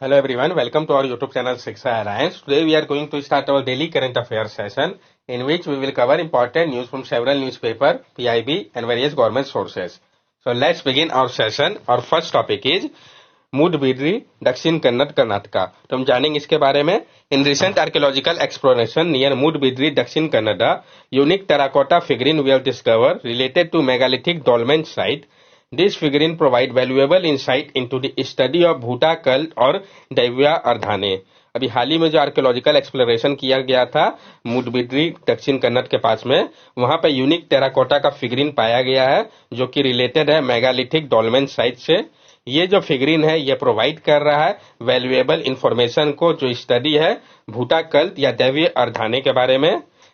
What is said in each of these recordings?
Hello everyone, welcome to our YouTube channel Shiksha Alliance. Today we are going to start our daily current affairs session in which we will cover important news from several newspaper, PIB and various government sources. So let's begin our session. Our first topic is Moodbidri दक्षिण कन्नड़ कर्नाटका। तो हम जानेंगे इसके बारे में। In recent archaeological exploration near Moodbidri Dakshina Kannada unique terracotta figurine we have discover related to megalithic dolmen site. This figurine provide valuable insight into the study of Bhuta cult और दैव्या अर्धाने। अभी हाल ही में जो आर्कियोलॉजिकल एक्सप्लोरेशन किया गया था मूडबिद्री दक्षिण कन्नड़ के पास में, वहां पे यूनिक टेराकोटा का फिगरीन पाया गया है जो कि रिलेटेड है मेगालिथिक डोलमेंट साइट से। ये जो फिगरीन है ये प्रोवाइड कर रहा है वैल्यूएबल इंफॉर्मेशन को जो स्टडी है भूटा कल्ट या दैवीय अर्धाने के बारे में।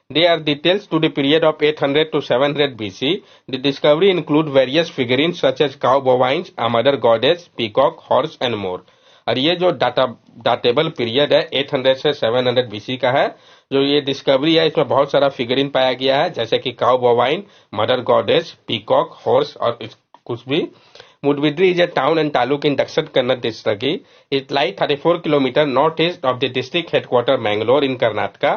They are details to the period of 800 to 700 BC. The discovery include various figurines such as cow, bovines, a mother goddess, peacock, horse and more. और ये जो डाटेबल पीरियड है 800 से 700 BC का है। जो ये डिस्कवरी है इसमें बहुत सारा फिगरीन पाया गया है जैसे कि cow, bovine, mother goddess, peacock, horse और कुछ भी। Mudbidri is a town and taluk in Dakshin Kannada district. It lies 34 km northeast of the district headquarters Mangalore in Karnataka.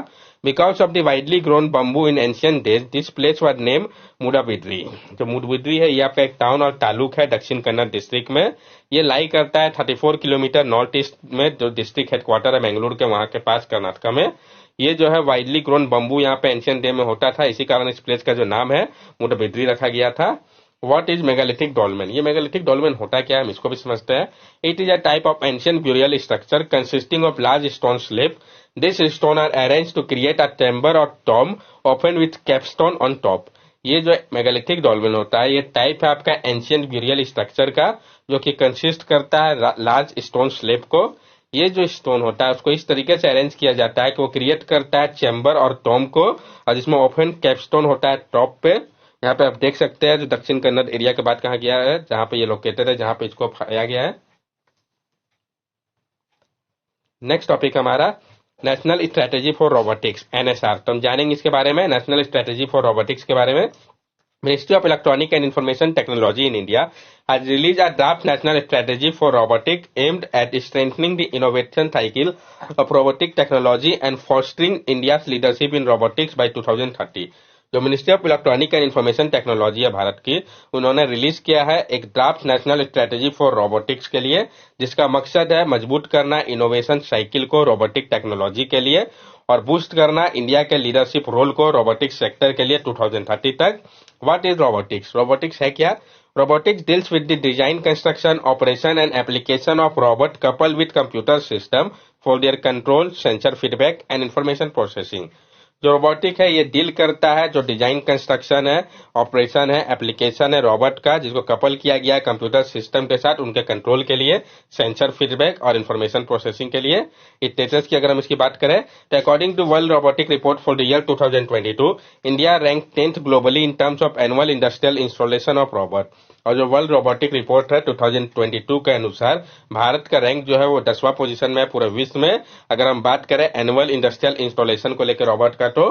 Because of the widely grown bamboo in ancient days, this place was named Mudabidri. जो मूडबिद्री है ये आपका एक town और तालुक है दक्षिण Kannada district में। ये लाई करता है 34 किलोमीटर नॉर्थ ईस्ट में जो डिस्ट्रिक्ट हेडक्वार्टर है मैंगलोर के वहां के पास कर्नाटका में। ये जो है वाइडली ग्रोन बम्बू यहाँ पे एंशियंट डे में होता था, इसी कारण इस प्लेस का जो नाम है मुडबिद्री रखा गया था। What is megalithic dolmen? ये megalithic dolmen होता क्या है हम इसको भी समझते हैं। It is a type of ancient burial structure consisting of large stone slab. These stones are arranged to create a chamber or tomb, often with capstone on top. ये जो मेगालिथिक डॉल्मेन होता है ये टाइप है आपका एंशियंट ब्यूरियल स्ट्रक्चर का जो कि कंसिस्ट करता है लार्ज स्टोन स्लेब को। ये जो स्टोन होता है उसको इस तरीके से अरेंज किया जाता है कि वो क्रिएट करता है चैम्बर और टॉम को, और जिसमें ओपन कैपस्टोन होता है टॉप पे। यहाँ पे आप देख सकते हैं जो दक्षिण कन्नड़ एरिया के बाद कहा गया है जहां पे ये लोकेटेड है, जहां पे इसको पाया गया है। नेक्स्ट टॉपिक हमारा national strategy for robotics NSR. तो हम जानेंगे इसके बारे में, नेशनल स्ट्रेटेजी फॉर रोबोटिक्स के बारे में। Ministry of electronic and information technology in India has released a draft national strategy for robotics aimed at strengthening the innovation cycle of robotic technology and fostering India's leadership in robotics by 2030। जो ministry of electronic and information technology है भारत की, उन्होंने release किया है एक draft national strategy for robotics के लिए, जिसका मकसद है मजबूत करना इनोवेशन साइकिल को रोबोटिक टेक्नोलॉजी के लिए और बूस्ट करना इंडिया के लीडरशिप रोल को रोबोटिक्स सेक्टर के लिए 2030 तक। What is robotics? रोबोटिक्स है क्या? Robotics deals with the design, construction, operation and application of robot coupled with computer system for their control, sensor feedback and information processing। जो robotic है ये deal करता है जो डिजाइन कंस्ट्रक्शन है, operation है, एप्लीकेशन है रोबोट का जिसको कपल किया गया है कंप्यूटर सिस्टम के साथ उनके कंट्रोल के लिए, सेंसर फीडबैक और इंफॉर्मेशन प्रोसेसिंग के लिए। स्टेटस की अगर हम इसकी बात करें तो according to world robotic report for the year 2022 India rank 10th globally in terms of annual industrial installation of robot. और जो वर्ल्ड रोबोटिक रिपोर्ट है 2022 के अनुसार भारत का रैंक जो है वो 10वां पोजीशन में है पूरे विश्व में। अगर हम बात करें एनुअल इंडस्ट्रियल इंस्टॉलेशन को लेकर रोबोट का, तो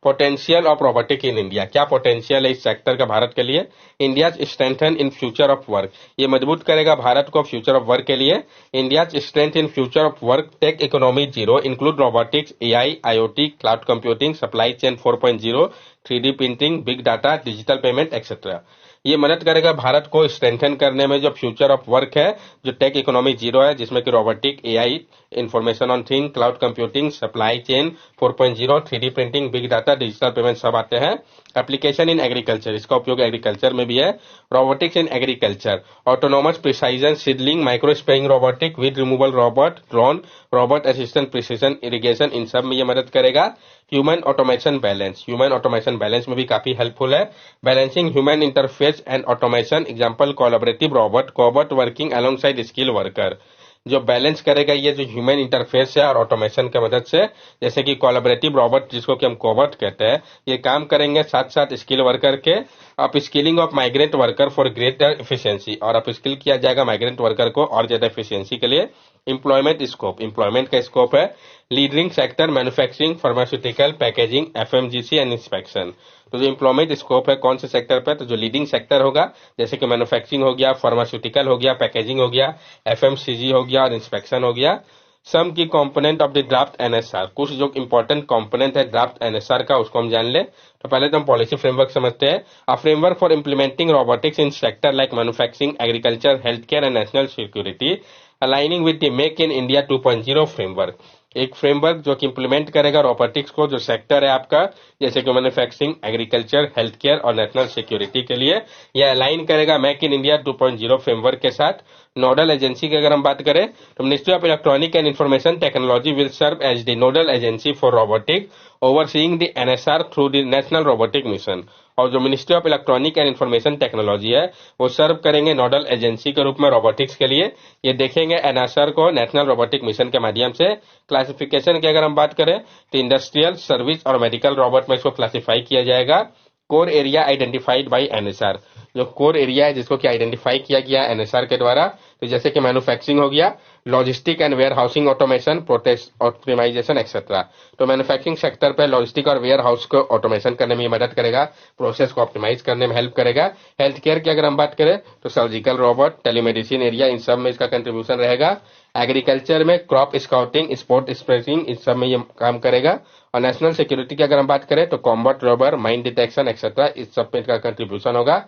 potential of robotic in India, क्या पोटेंशियल है इस सेक्टर का भारत के लिए। India strengthen in future of work, ये मजबूत करेगा भारत को फ्यूचर ऑफ वर्क के लिए। India strength in future of work tech economy zero include robotics, AI, IOT, cloud computing, supply chain 4.0, 3D printing, big data, digital payment etcetera. ये मदद करेगा भारत को स्ट्रेंथन करने में जो फ्यूचर ऑफ वर्क है, जो टेक इकोनॉमी जीरो है जिसमें कि robotic, AI, information on thing, cloud computing, supply chain 4.0, 3D printing, big data, digital payment सब आते हैं। एप्लीकेशन इन एग्रीकल्चर, इसका उपयोग एग्रीकल्चर में भी है। Robotics in agriculture, autonomous precision seedling, micro spraying robotic, weed removal robot, drone, robot assistant precision irrigation, इन सब में ये मदद करेगा। Human automation balance, human automation balance में भी काफी हेल्पफुल है। Balancing human interface and automation, example collaborative robot, cobot working alongside skill worker. जो बैलेंस करेगा ये जो ह्यूमन इंटरफेस है और ऑटोमेशन की मदद से, जैसे कि कोलैबोरेटिव रोबोट जिसको कि हम कोबोट कहते हैं, ये काम करेंगे साथ साथ स्किल वर्कर के। Up skilling of migrant worker for greater efficiency, और अप स्किल किया जाएगा माइग्रेंट वर्कर को और ज्यादा एफिशिएंसी के लिए। एम्प्लॉयमेंट स्कोप, एम्प्लॉयमेंट का स्कोप है leading sector manufacturing, pharmaceutical, packaging, FMGC and inspection. तो जो एम्प्लॉयमेंट स्कोप है कौन से सेक्टर पे, तो जो लीडिंग सेक्टर होगा जैसे कि मैन्युफैक्चरिंग हो गया, फार्मास्यूटिकल हो गया, पैकेजिंग हो गया, एफएमसीजी हो गया और इंस्पेक्शन हो गया। सम की component of the draft NSR, कुछ जो इंपॉर्टेंट कंपोनेंट है ड्राफ्ट एनएसआर का उसको हम जान ले। तो पहले तो हम पॉलिसी फ्रेमवर्क समझते हैं। A framework for implementing robotics in sector like manufacturing, agriculture, health care and national security aligning with the make in India 2.0 framework. एक फ्रेमवर्क जो कि इंप्लीमेंट करेगा रोबोटिक्स को, जो सेक्टर है आपका जैसे कि मैन्युफैक्चरिंग, एग्रीकल्चर, हेल्थ केयर और नेशनल सिक्योरिटी के लिए, यह अलाइन करेगा मेक इन इंडिया 2.0 फ्रेमवर्क के साथ। नोडल एजेंसी की अगर हम बात करें तो ministry of electronic and information technology will serve as the nodal agency for robotic overseeing the NSR through the national robotic mission. और जो ministry of electronic and information technology है वो सर्व करेंगे नोडल एजेंसी के रूप में रोबोटिक्स के लिए। ये देखेंगे एनएसआर को नेशनल रोबोटिक मिशन के माध्यम से। क्लासिफिकेशन की अगर हम बात करें तो इंडस्ट्रियल, सर्विस और मेडिकल रोबोट में इसको क्लासिफाई किया जाएगा। Core area identified by NSR, जो कोर एरिया है जिसको कि आइडेंटिफाई किया गया एनएसआर के द्वारा, तो जैसे कि मैन्युफैक्चरिंग हो गया, logistic and warehousing automation, process optimisation etcetera. तो मैन्युफैक्चरिंग सेक्टर पे लॉजिस्टिक और वेयर हाउस को ऑटोमेशन करने में ये मदद करेगा, प्रोसेस को ऑप्टिमाइज करने में हेल्प करेगा। हेल्थ केयर की अगर हम बात करें तो सर्जिकल रोबोट, टेलीमेडिसिन एरिया, इन सब में इसका कंट्रीब्यूशन रहेगा। एग्रीकल्चर में क्रॉप स्काउटिंग, स्पॉट स्प्रेसिंग, इस सब में ये काम करेगा। और नेशनल सिक्योरिटी की अगर हम बात करें तो combat Rober, mine detection etcetera, इस सब में इसका कंट्रीब्यूशन होगा।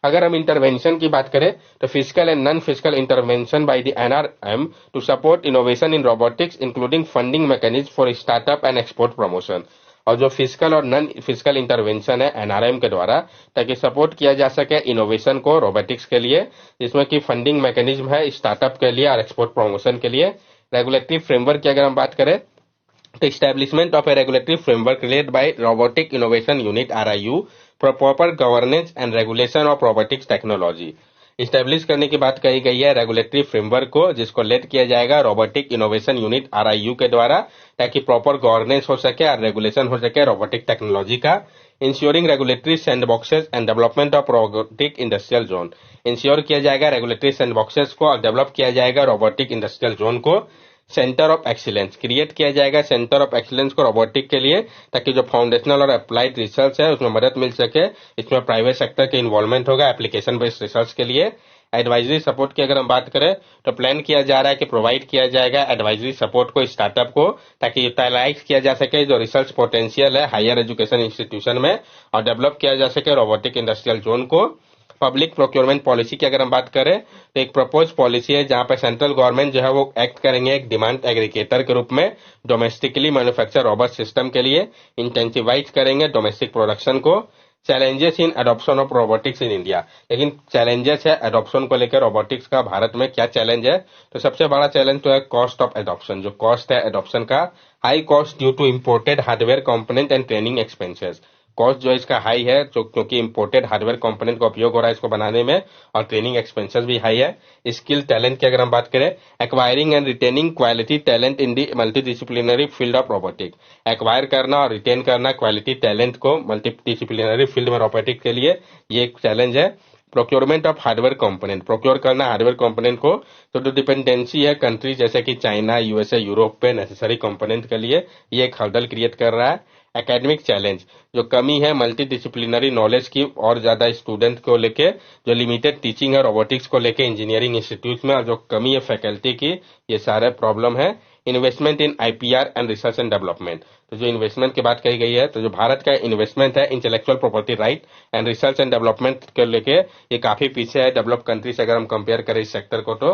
अगर हम इंटरवेंशन की बात करें तो physical and non physical intervention by the NRM to support innovation in robotics including funding mechanism for startup and export promotion. और जो फिजिकल और नॉन फिजिकल इंटरवेंशन है एनआरएम के द्वारा, ताकि सपोर्ट किया जा सके इनोवेशन को रोबोटिक्स के लिए, जिसमें कि फंडिंग मैकेनिज्म है स्टार्टअप के लिए और एक्सपोर्ट प्रमोशन के लिए। रेगुलेटरी फ्रेमवर्क की अगर हम बात करें तो establishment of a regulatory framework led by Robotic Innovation Unit RIU for proper governance and regulation of robotics technology। Establish करने की बात कही गई है रेगुलेटरी फ्रेमवर्क को, जिसको लेड किया जाएगा रोबोटिक इनोवेशन यूनिट RIU के द्वारा, ताकि प्रॉपर गवर्नेंस हो सके और रेगुलेशन हो सके रोबोटिक टेक्नोलॉजी का। Ensuring regulatory sandboxes and development of robotic industrial zone, ensure किया जाएगा रेगुलेटरी सैंडबॉक्सेस को और डेवलप किया जाएगा रोबोटिक इंडस्ट्रियल जोन को। सेंटर ऑफ एक्सीलेंस क्रिएट किया जाएगा सेंटर ऑफ एक्सीलेंस को रोबोटिक के लिए, ताकि जो फाउंडेशनल और अप्लाइड रिसर्च है उसमें मदद मिल सके। इसमें प्राइवेट सेक्टर के इन्वॉल्वमेंट होगा एप्लीकेशन बेस्ड रिसर्च के लिए। एडवाइजरी सपोर्ट की अगर हम बात करें तो प्लान किया जा रहा है कि प्रोवाइड किया जाएगा एडवाइजरी सपोर्ट को स्टार्टअप को, ताकि यूटिलाइज किया जा सके जो रिसर्च पोटेंशियल है हायर एजुकेशन इंस्टीट्यूशन में और डेवलप किया जा सके रोबोटिक इंडस्ट्रियल जोन को। पब्लिक प्रोक्योरमेंट पॉलिसी की अगर हम बात करें तो एक प्रपोज पॉलिसी है जहां पर सेंट्रल गवर्नमेंट जो है वो एक्ट करेंगे एक डिमांड एग्रीगेटर के रूप में डोमेस्टिकली मैन्युफैक्चर रोबोट सिस्टम के लिए, इंटेंसिवाइज करेंगे डोमेस्टिक प्रोडक्शन को। Challenges in adoption of robotics in India, लेकिन चैलेंजेस है एडॉप्शन को लेकर रोबोटिक्स का भारत में क्या चैलेंज है, तो सबसे बड़ा चैलेंज तो है कॉस्ट ऑफ एडॉप्शन। जो कॉस्ट है एडॉप्शन का, high cost due to imported hardware component and training expenses. Cost जो इसका हाई है जो क्योंकि इंपोर्टेड हार्डवेयर कंपोनेंट का उपयोग हो रहा है इसको बनाने में, और ट्रेनिंग एक्सपेंसेस भी हाई है। स्किल टैलेंट की अगर हम बात करें, acquiring and retaining quality talent in the multidisciplinary field of robotic, acquire करना और रिटेन करना क्वालिटी टैलेंट को मल्टीडिसिप्लिनरी फील्ड में रोबोटिक के लिए, ये एक चैलेंज है। Procurement of hardware component, procure करना हार्डवेयर कंपोनेंट को, तो जो डिपेंडेंसी है कंट्री जैसे कि चाइना, यूएसए, यूरोप पे नेसेसरी कंपोनेंट के लिए, ये एक हर्डल क्रिएट कर रहा है। एकेडमिक चैलेंज, जो कमी है मल्टी डिसिप्लिनरी नॉलेज की और ज्यादा स्टूडेंट को लेके, जो लिमिटेड टीचिंग है रोबोटिक्स को लेके इंजीनियरिंग इंस्टीट्यूट में, और जो कमी है फैकल्टी की, ये सारे प्रॉब्लम है। Investment in IPR and research and development, तो जो इन्वेस्टमेंट की बात कही गई है, तो जो भारत का इन्वेस्टमेंट है intellectual property right and research and development को लेके, ये काफी पीछे है डेवलप कंट्री से अगर हम कंपेयर करें इस सेक्टर को। तो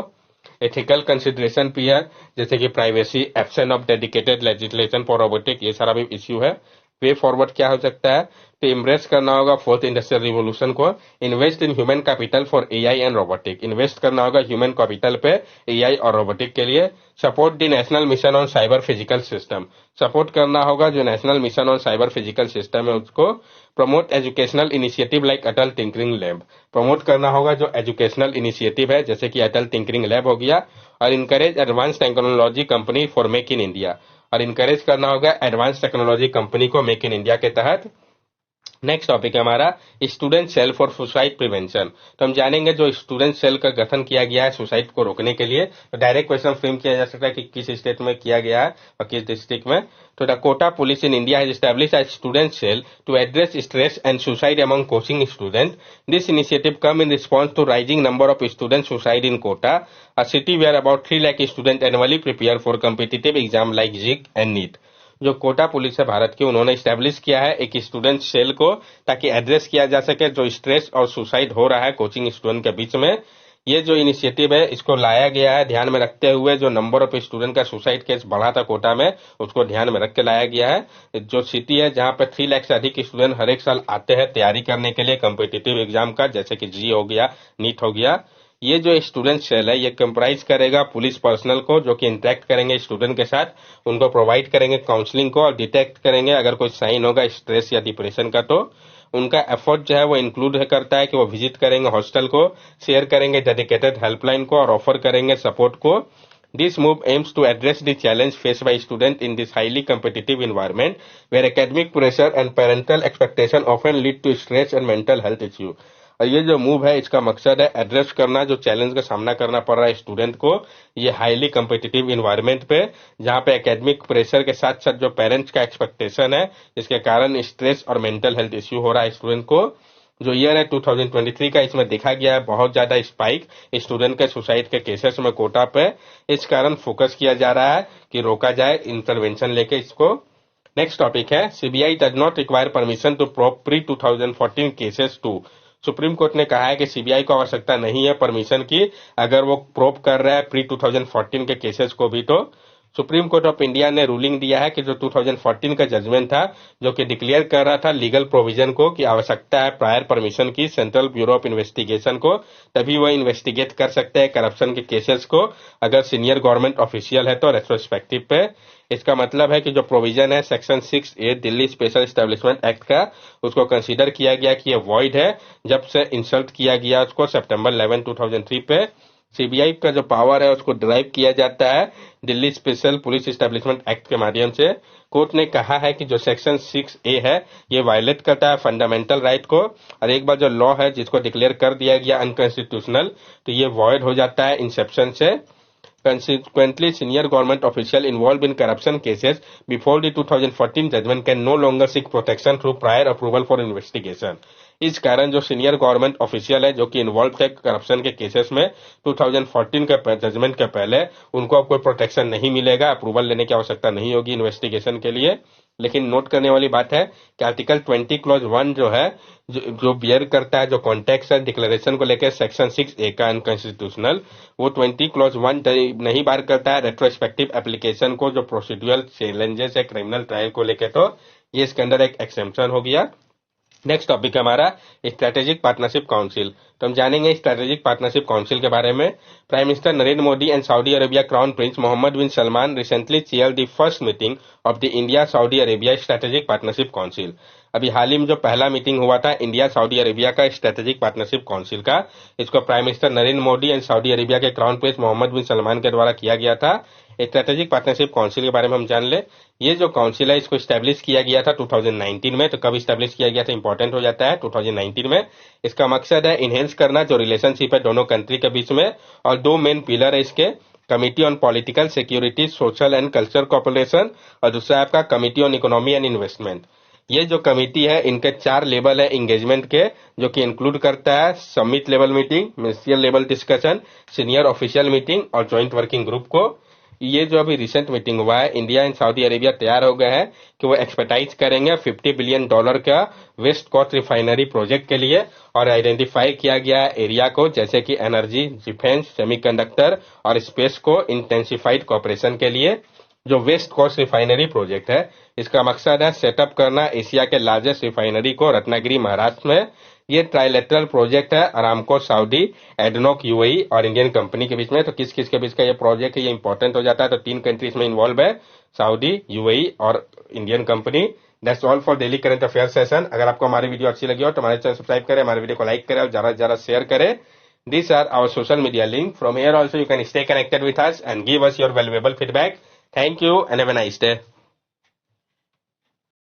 एथिकल कंसिडरेशन भी है, जैसे कि privacy, absence of dedicated legislation for robotic, ये सारा भी इश्यू है। वे फॉरवर्ड क्या हो सकता है, तो इम्ब्रेस करना होगा फोर्थ इंडस्ट्रियल रिवोल्यूशन को। Invest in human capital for AI and robotic, invest करना होगा ह्यूमन कैपिटल पे एआई और रोबोटिक के लिए। Support the national mission on cyber physical system, support करना होगा जो national mission on cyber physical system है उसको। प्रमोट एजुकेशनल इनिशिएटिव लाइक अटल टिंकरिंग लैब, प्रमोट करना होगा जो एजुकेशनल इनिशिएटिव है जैसे कि अटल टिंकरिंग लैब हो गया। और encourage advance technology company for make in India, और इनकरेज करना होगा एडवांस टेक्नोलॉजी कंपनी को मेक इन इंडिया के तहत। नेक्स्ट टॉपिक है हमारा student cell for suicide prevention. तो हम जानेंगे जो स्टूडेंट सेल का गठन किया गया है सुसाइड को रोकने के लिए। तो डायरेक्ट क्वेश्चन फ्रेम किया जा सकता है कि किस स्टेट में किया गया है और किस डिस्ट्रिक्ट में। तो the Kota police in India has established a student cell to address stress and suicide among coaching student. This initiative come in response to rising number of student suicide in Kota, a city where about 3 lakh student annually prepare for competitive exam like JEE and NEET. जो Kota police है भारत की, उन्होंने establish किया है एक student cell को ताकि address किया जा सके जो स्ट्रेस और सुसाइड हो रहा है कोचिंग स्टूडेंट के बीच में। ये जो इनिशिएटिव है इसको लाया गया है ध्यान में रखते हुए जो नंबर ऑफ स्टूडेंट का सुसाइड केस बढ़ा था कोटा में, उसको ध्यान में रख के लाया गया है। जो सिटी है जहां पे 3 लाख से अधिक स्टूडेंट हर एक साल आते हैं तैयारी करने के लिए कॉम्पिटिटिव एग्जाम का, जैसे कि जी हो गया, नीट हो गया। ये जो स्टूडेंट सेल है ये कंप्राइज करेगा पुलिस पर्सनल को जो कि इंटरेक्ट करेंगे स्टूडेंट के साथ, उनको प्रोवाइड करेंगे काउंसलिंग को और डिटेक्ट करेंगे अगर कोई साइन होगा स्ट्रेस या डिप्रेशन का। तो उनका एफर्ट जो है वो इंक्लूड करता है कि वो विजिट करेंगे हॉस्टल को, शेयर करेंगे डेडिकेटेड हेल्पलाइन को और ऑफर करेंगे सपोर्ट को। This move aims to address the challenge faced by students in this highly competitive environment, where academic pressure and parental expectation often lead to stress and mental health issue. और ये जो move है इसका मकसद है address करना जो challenge का सामना करना पड़ रहा है स्टूडेंट को ये हाईली कम्पिटिटिव इन्वायरमेंट पे, जहाँ पे एकेडमिक प्रेशर के साथ साथ जो पेरेंट्स का एक्सपेक्टेशन है जिसके कारण स्ट्रेस और मेंटल हेल्थ इश्यू हो रहा है स्टूडेंट को। जो ईयर है 2023 का, इसमें देखा गया है बहुत ज्यादा स्पाइक स्टूडेंट के सुसाइड के केसेस में कोटा पे। इस कारण फोकस किया जा रहा है कि रोका जाए, इंटरवेंशन लेके इसको। Next topic is CBI does not require permission to probe pre 2014 cases too. Supreme court ने कहा है कि सीबीआई को आवश्यकता नहीं है परमिशन की अगर वो प्रोब कर रहा है प्री 2014 के केसेस को भी। तो सुप्रीम कोर्ट ऑफ इंडिया ने रूलिंग दिया है कि जो 2014 का जजमेंट था जो कि डिक्लेयर कर रहा था लीगल प्रोविजन को कि आवश्यकता है प्रायर परमिशन की सेंट्रल ब्यूरो ऑफ इन्वेस्टिगेशन को, तभी वो इन्वेस्टिगेट कर सकते हैं करप्शन के केसेस को अगर सीनियर गवर्नमेंट ऑफिशियल है तो रेट्रोस्पेक्टिव पे। इसका मतलब है कि जो प्रोविजन है section 6A Delhi special establishment act का, उसको कंसीडर किया गया कि ये वॉइड है जब से इंसल्ट किया गया उसको सितंबर 11, 2003 पे। सीबीआई का जो पावर है उसको ड्राइव किया जाता है Delhi special police establishment act के माध्यम से। कोर्ट ने कहा है कि जो सेक्शन 6A है ये वायलेट करता है फंडामेंटल राइट को, और एक बार जो लॉ है जिसको डिक्लेयर कर दिया गया अनकॉन्स्टिट्यूशनल तो ये वॉइड हो जाता है इंसेप्शन से। Consequently, senior government official involved in corruption cases before the 2014 judgment can no longer seek protection through prior approval for investigation. इस कारण जो सीनियर गवर्नमेंट ऑफिशियल है जो कि इन्वॉल्व थे करप्शन के केसेस में 2014 के जजमेंट के पहले, उनको अब कोई प्रोटेक्शन नहीं मिलेगा, अप्रूवल लेने की आवश्यकता नहीं होगी इन्वेस्टिगेशन के लिए। लेकिन नोट करने वाली बात है कि आर्टिकल 20 क्लॉज 1 जो है जो बियर करता है जो कॉन्टेक्स्ट है डिक्लेरेशन को लेकर सेक्शन 6A का अनकॉन्स्टिट्यूशनल, वो 20 क्लॉज 1 नहीं बार करता है रेट्रोस्पेक्टिव एप्लीकेशन को जो प्रोसीड्यूरल चैलेंजेस है क्रिमिनल ट्रायल को लेकर, तो ये इसके अंदर एक एक्सेप्शन हो गया। नेक्स्ट टॉपिक है हमारा स्ट्रेटेजिक पार्टनरशिप काउंसिल। तो हम जानेंगे स्ट्रेटेजिक पार्टनरशिप काउंसिल के बारे में। Prime minister Narendra Modi and Saudi Arabia crown prince Mohammed bin Salman recently chair the first meeting of the India Saudi Arabia strategic partnership council. अभी हाल ही में जो पहला मीटिंग हुआ था इंडिया सऊदी अरेबिया का स्ट्रेटेजिक पार्टनरशिप काउंसिल का, इसको prime minister Narendra Modi and Saudi Arabia के crown prince Mohammed bin Salman के द्वारा किया गया था। स्ट्रेटेजिक पार्टनरशिप काउंसिल के बारे में हम जान ले। ये जो काउंसिल है इसको स्टैब्लिश किया गया था 2019 में। तो कब स्टैब्लिश किया गया था इंपॉर्टेंट हो जाता है 2019 में। इसका मकसद है इनहेंस करना जो रिलेशनशिप है दोनों कंट्री के बीच में, और दो मेन पिलर है इसके, committee on political security social and culture cooperation और दूसरा आपका committee on economy and investment. ये जो कमिटी है इनके 4 लेवल है एंगेजमेंट के, जो कि इंक्लूड करता है summit level meeting, ministerial level discussion, senior official meeting और ज्वाइंट वर्किंग ग्रुप को। ये जो अभी रिसेंट मीटिंग हुआ है इंडिया एंड सऊदी अरेबिया तैयार हो गए हैं कि वो एक्सपर्टाइज करेंगे $50 बिलियन का वेस्ट कोस्ट रिफाइनरी प्रोजेक्ट के लिए, और आइडेंटिफाई किया गया है एरिया को जैसे कि एनर्जी, डिफेंस, सेमीकंडक्टर और स्पेस को इंटेंसिफाइड कोऑपरेशन के लिए। जो वेस्ट कोस्ट रिफाइनरी प्रोजेक्ट है इसका मकसद है सेटअप करना एशिया के लार्जेस्ट रिफाइनरी को रत्नागिरी महाराष्ट्र में। ये ट्राइलेटरल प्रोजेक्ट है अरामको सऊदी, एडनोक यूएई और इंडियन कंपनी के बीच में। तो किस किस के बीच का ये प्रोजेक्ट है ये इंपॉर्टेंट हो जाता है। तो 3 कंट्रीज में इन्वॉल्व है, सऊदी, यूएई और Indian company. That's all for daily current affair session. अगर आपको हमारी वीडियो अच्छी लगी हो तो हमारे चैनल सब्सक्राइब करें, हमारे वीडियो को लाइक करें और ज्यादा से ज्यादा शेयर करें। These are our social media link. From here also you can stay connected with us and give us your valuable feedback. Thank you and have a nice day.